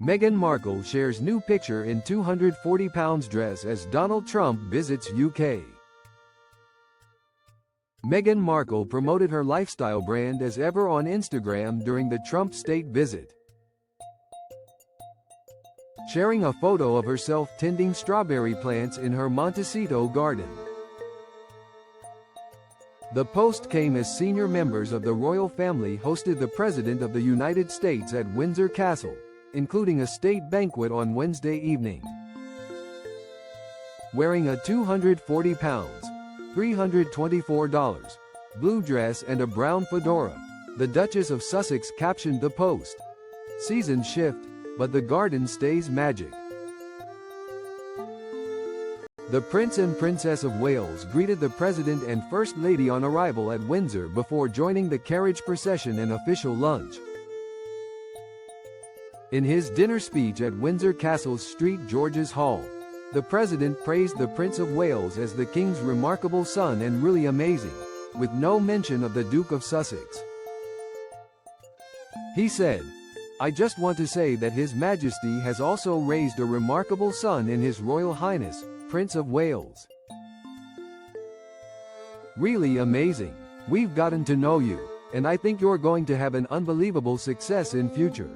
Meghan Markle shares new picture in 240-pound dress as Donald Trump visits UK. Meghan Markle promoted her lifestyle brand as ever on Instagram during the Trump state visit, sharing a photo of herself tending strawberry plants in her Montecito garden. The post came as senior members of the royal family hosted the President of the United States at Windsor Castle, including a state banquet on Wednesday evening. Wearing a 240 pounds $324 blue dress and a brown fedora, the Duchess of Sussex captioned the post, "Seasons shift, but the garden stays magic." The Prince and Princess of Wales greeted the President and First Lady on arrival at Windsor before joining the carriage procession and official lunch. In his dinner speech at Windsor Castle's St George's Hall, the President praised the Prince of Wales as the King's remarkable son and really amazing, with no mention of the Duke of Sussex. He said, "I just want to say that His Majesty has also raised a remarkable son in His Royal Highness, Prince of Wales. Really amazing. We've gotten to know you, and I think you're going to have an unbelievable success in future.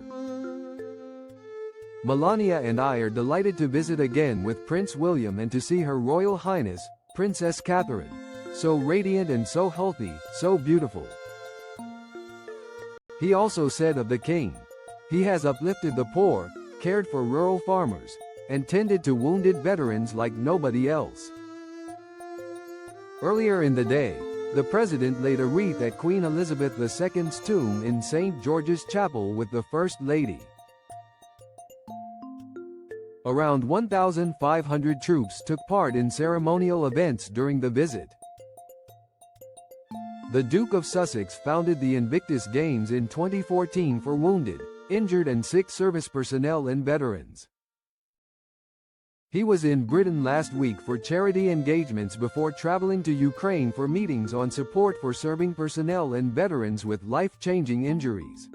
Melania and I are delighted to visit again with Prince William and to see Her Royal Highness, Princess Catherine. So radiant and so healthy, so beautiful." He also said of the King, "He has uplifted the poor, cared for rural farmers, and tended to wounded veterans like nobody else." Earlier in the day, the President laid a wreath at Queen Elizabeth II's tomb in St. George's Chapel with the First Lady. Around 1,500 troops took part in ceremonial events during the visit. The Duke of Sussex founded the Invictus Games in 2014 for wounded, injured and sick service personnel and veterans. He was in Britain last week for charity engagements before traveling to Ukraine for meetings on support for serving personnel and veterans with life-changing injuries.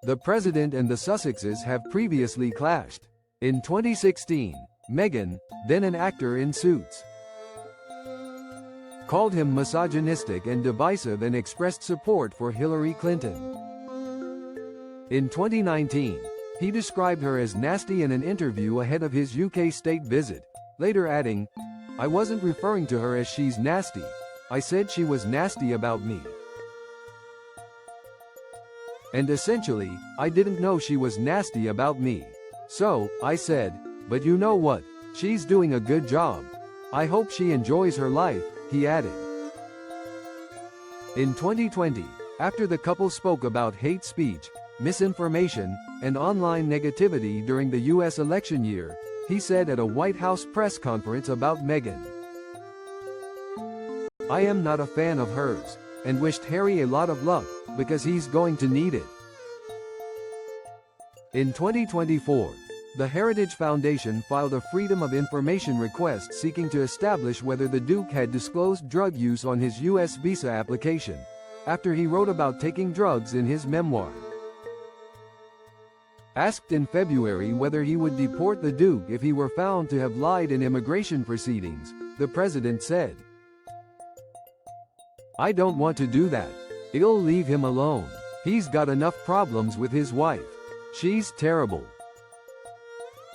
The President and the Sussexes have previously clashed. In 2016, Meghan, then an actor in Suits, called him misogynistic and divisive and expressed support for Hillary Clinton. In 2019, he described her as nasty in an interview ahead of his UK state visit, later adding, "I wasn't referring to her as she's nasty. I said she was nasty about me. And essentially, I didn't know she was nasty about me. So, I said, but you know what? She's doing a good job. I hope she enjoys her life," he added. In 2020, after the couple spoke about hate speech, misinformation, and online negativity during the U.S. election year, he said at a White House press conference about Meghan, "I am not a fan of hers, and wished Harry a lot of luck, because he's going to need it." In 2024, the Heritage Foundation filed a Freedom of Information request seeking to establish whether the Duke had disclosed drug use on his U.S. visa application, after he wrote about taking drugs in his memoir. Asked in February whether he would deport the Duke if he were found to have lied in immigration proceedings, the President said, "I don't want to do that. It'll leave him alone. He's got enough problems with his wife. She's terrible."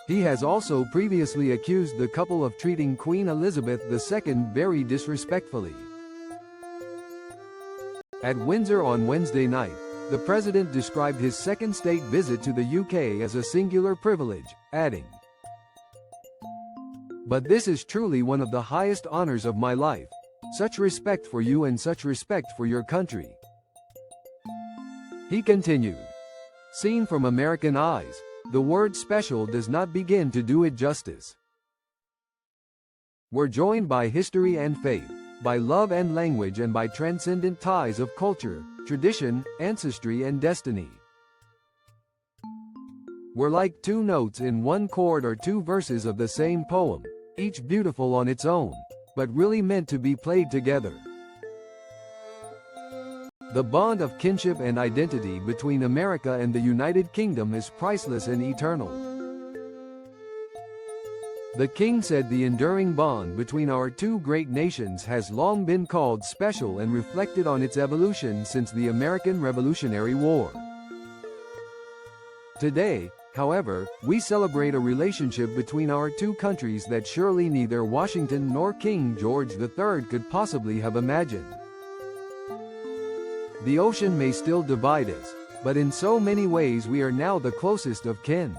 He has also previously accused the couple of treating Queen Elizabeth II very disrespectfully. At Windsor on Wednesday night, the President described his second state visit to the UK as a singular privilege, adding, "But this is truly one of the highest honors of my life. Such respect for you and such respect for your country." He continued, "Seen from American eyes, the word special does not begin to do it justice. We're joined by history and faith, by love and language and by transcendent ties of culture, tradition, ancestry and destiny. We're like two notes in one chord or two verses of the same poem, each beautiful on its own, but really meant to be played together." The bond of kinship and identity between America and the United Kingdom is priceless and eternal. The king said the enduring bond between our two great nations has long been called special and reflected on its evolution since the American Revolutionary War. Today, however, we celebrate a relationship between our two countries that surely neither Washington nor King George III could possibly have imagined. The ocean may still divide us, but in so many ways we are now the closest of kin.